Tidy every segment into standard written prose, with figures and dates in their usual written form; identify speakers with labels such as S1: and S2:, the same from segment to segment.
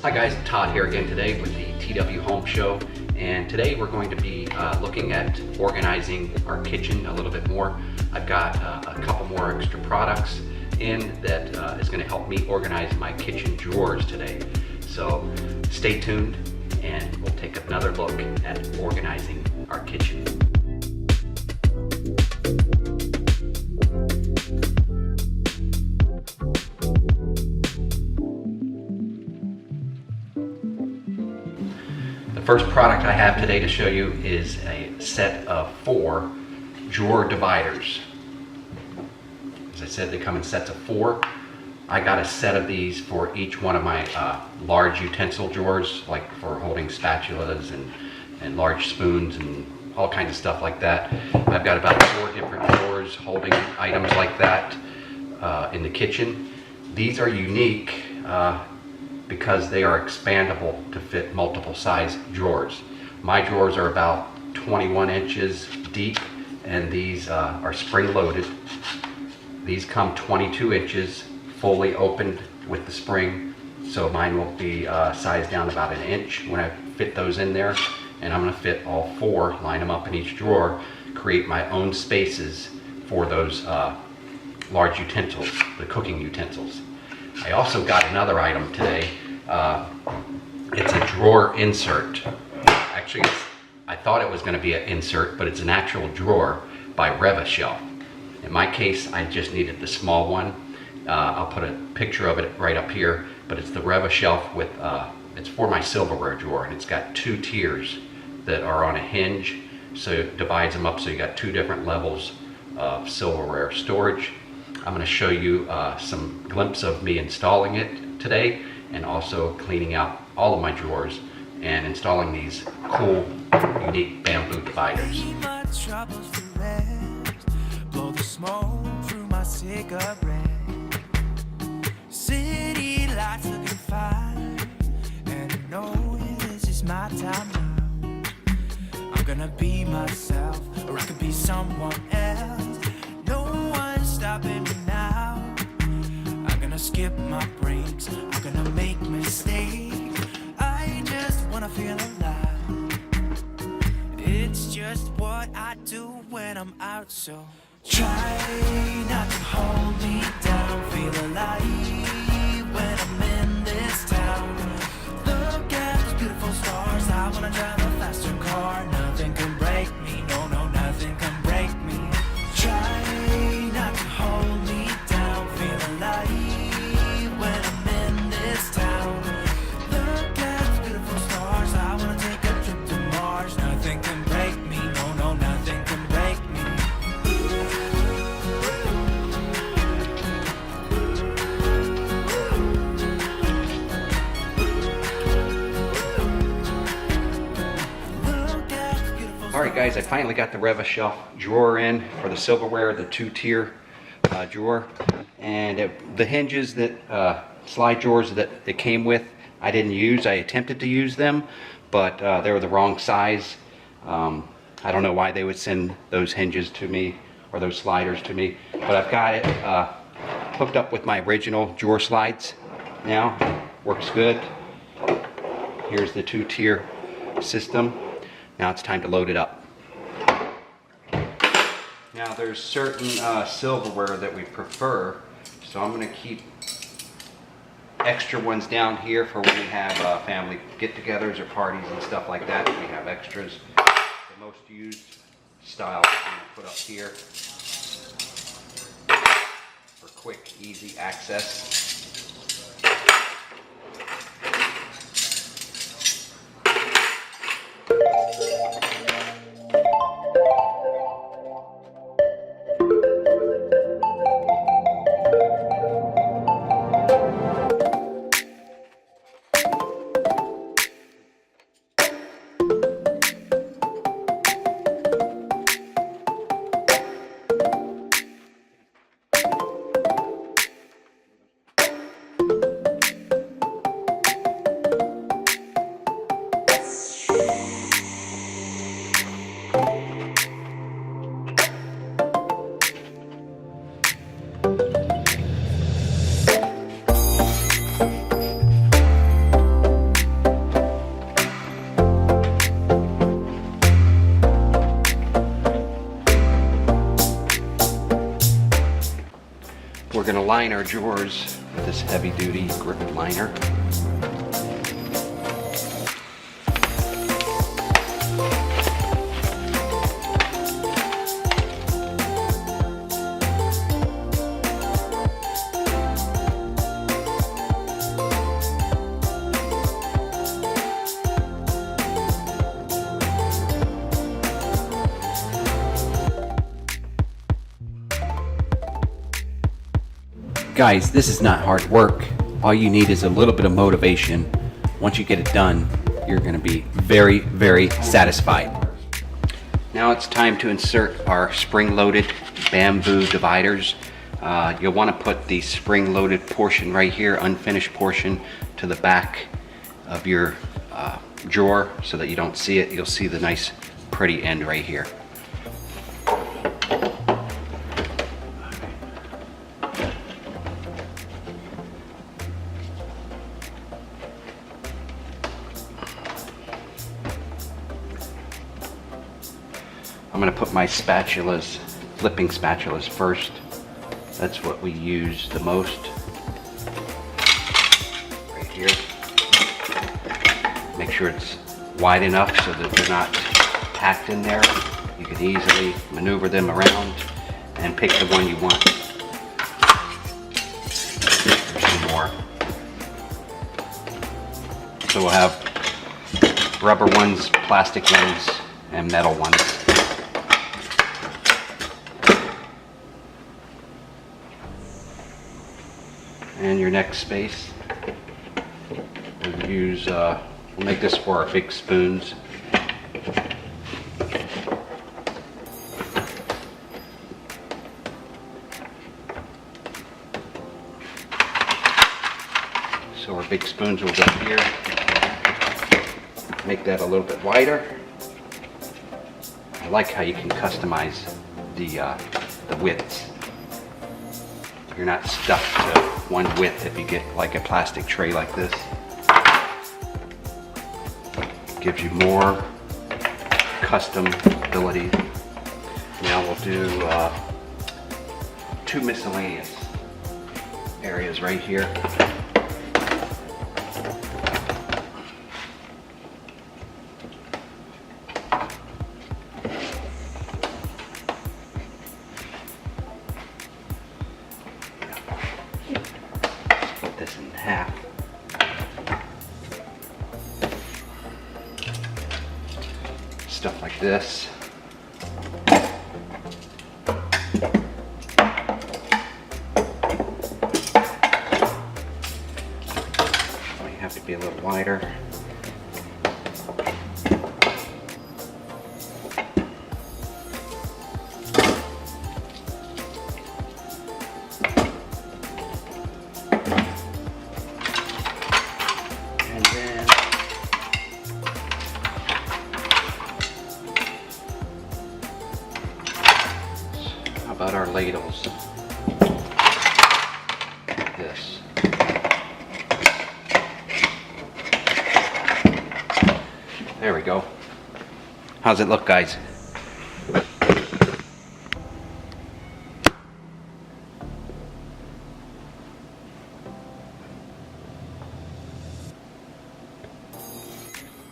S1: Hi guys, Todd here again today with the TW Home Show, and today we're going to be looking at organizing our kitchen a little bit more. I've got a couple more extra products in that is going to help me organize my kitchen drawers today. So stay tuned and we'll take another look at organizing our kitchen. The first product I have today to show you is a set of 4 drawer dividers. As I said, they come in sets of 4. I got a set of these for each one of my large utensil drawers, like for holding spatulas and large spoons and all kinds of stuff like that. I've got about 4 different drawers holding items like that in the kitchen. These are unique because they are expandable to fit multiple size drawers. My drawers are about 21 inches deep, and these are spring loaded. These come 22 inches fully opened with the spring, so mine will be sized down about an inch when I fit those in there. And I'm going to fit all 4, line them up in each drawer, create my own spaces for those large utensils, the cooking utensils. I also got another item today. It's a drawer insert. Actually, I thought it was going to be an insert, but it's an actual drawer by Shelf. In my case, I just needed the small one. I'll put a picture of it right up here, but it's the Shelf with, it's for my silverware drawer, and it's got 2 tiers that are on a hinge, so it divides them up so you got 2 different levels of silverware storage. I'm going to show you some glimpse of me installing it today, and also cleaning out all of my drawers and installing these cool, unique bamboo dividers.
S2: Blow the smoke through my cigarette. City lights looking fine, and I know this is my time now. I'm gonna be myself, or I could be someone else. No one's stopping me now. I'm gonna skip my breaks, I'm gonna make mistakes. I just wanna feel alive. It's just what I do when I'm out, so try not to hold me down. Feel alive when I'm in this town. Look at those beautiful stars. I wanna drive a faster car. Nothing can break me, no, nothing can break me. Try not to hold me down. Feel alive when I'm in this town. Look at those beautiful stars. I wanna take a trip to Mars. Nothing can break me, no, nothing can break me.
S1: Alright guys, I finally got the Shelf drawer in for the silverware, the 2-tier drawer. And the hinges that, slide drawers that it came with, I didn't use. I attempted to use them, but they were the wrong size. I don't know why they would send those hinges to me, or those sliders to me, but I've got it hooked up with my original drawer slides now. Works good. Here's the 2-tier system. Now it's time to load it up. Now there's certain silverware that we prefer, so I'm going to keep extra ones down here for when we have family get-togethers or parties and stuff like that. We have extras. The most used style I'm going to put up here for quick, easy access. We're going to line our drawers with this heavy-duty grip liner. Guys, this is not hard work. All you need is a little bit of motivation. Once you get it done, you're going to be very, very satisfied. Now it's time to insert our spring-loaded bamboo dividers. You'll want to put the spring-loaded portion right here, unfinished portion, to the back of your drawer so that you don't see it. You'll see the nice, pretty end right here. I'm going to put my spatulas, flipping spatulas first. That's what we use the most. Right here. Make sure it's wide enough so that they're not packed in there. You can easily maneuver them around and pick the one you want. There's some more. So we'll have rubber ones, plastic ones, and metal ones. And your next space, we'll make this for our big spoons. So our big spoons will go here. Make that a little bit wider. I like how you can customize the widths. You're not stuck to one width if you get like a plastic tray like this. It gives you more custom ability. Now we'll do two miscellaneous areas right here. This in half. Stuff like this. Might have to be a little wider. About our ladles. Like this. There we go. How's it look, guys?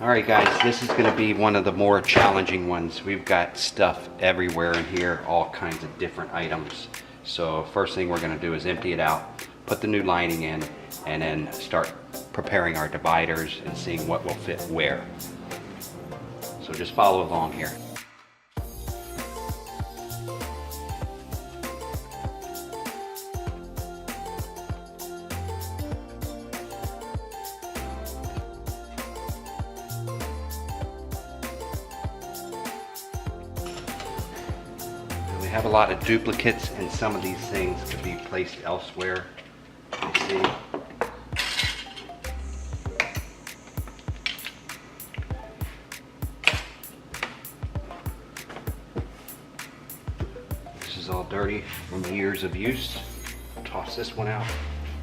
S1: Alright guys, this is going to be one of the more challenging ones. We've got stuff everywhere in here, all kinds of different items. So first thing we're going to do is empty it out, put the new lining in, and then start preparing our dividers and seeing what will fit where. So just follow along here. We have a lot of duplicates, and some of these things could be placed elsewhere. You see. This is all dirty from years of use. Toss this one out.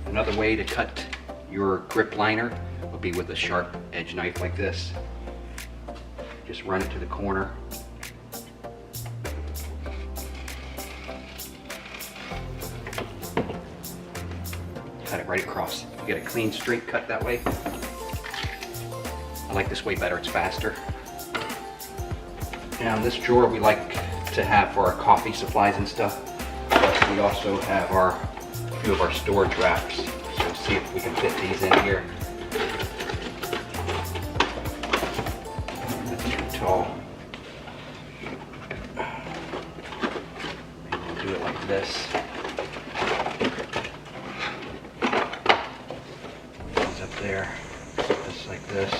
S1: Another way to cut your grip liner would be with a sharp edge knife like this. Just run it to the corner. cut it right across. You get a clean straight cut that way. I like this way better, it's faster. Now in this drawer we like to have for our coffee supplies and stuff, but we also have a few of our storage wraps. So we'll see if we can fit these in here. Not too tall. Maybe we'll do it like this. Goes up there, just like this.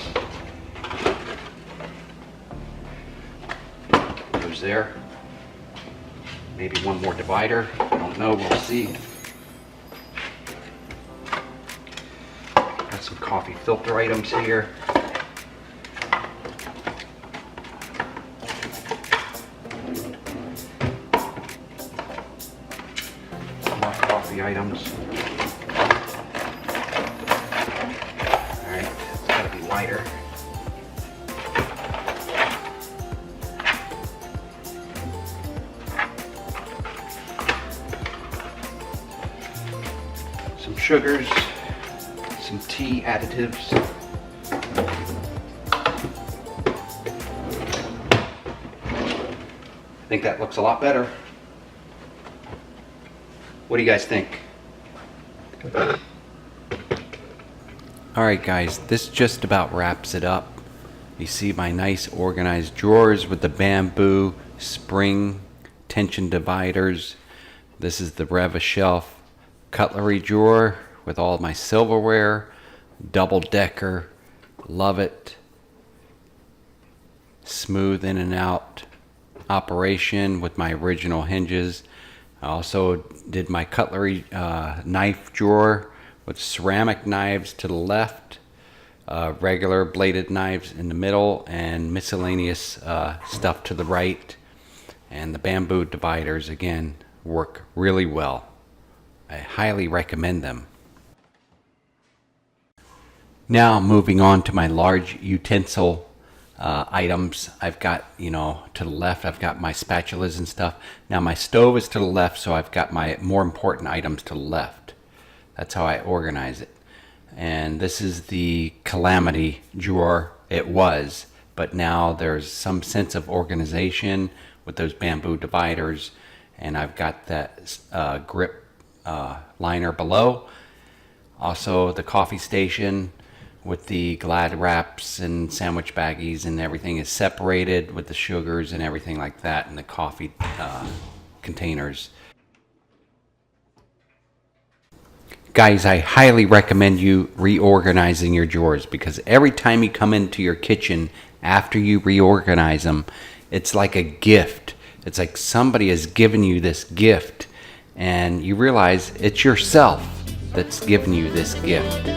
S1: Goes there. Maybe one more divider. I don't know, we'll see. Got some coffee filter items here. More coffee items. Alright, it's gotta be wider. Some sugars, some tea additives. I think that looks a lot better. What do you guys think? Alright guys, this just about wraps it up. You see my nice organized drawers with the bamboo spring tension dividers. This is the Reva shelf cutlery drawer with all my silverware, double decker, love it. Smooth in and out operation with my original hinges. I also did my cutlery knife drawer with ceramic knives to the left, regular bladed knives in the middle, and miscellaneous stuff to the right. And the bamboo dividers again work really well. I highly recommend them. Now moving on to my large utensil items. I've got, to the left, I've got my spatulas and stuff. Now my stove is to the left, so I've got my more important items to the left. That's how I organize it. And this is the Calamity drawer. It was, but now there's some sense of organization with those bamboo dividers. And I've got that grip liner below. Also the coffee station with the Glad wraps and sandwich baggies and everything is separated with the sugars and everything like that, and the coffee containers. Guys, I highly recommend you reorganizing your drawers, because every time you come into your kitchen after you reorganize them, it's like a gift. It's like somebody has given you this gift, and you realize it's yourself that's given you this gift.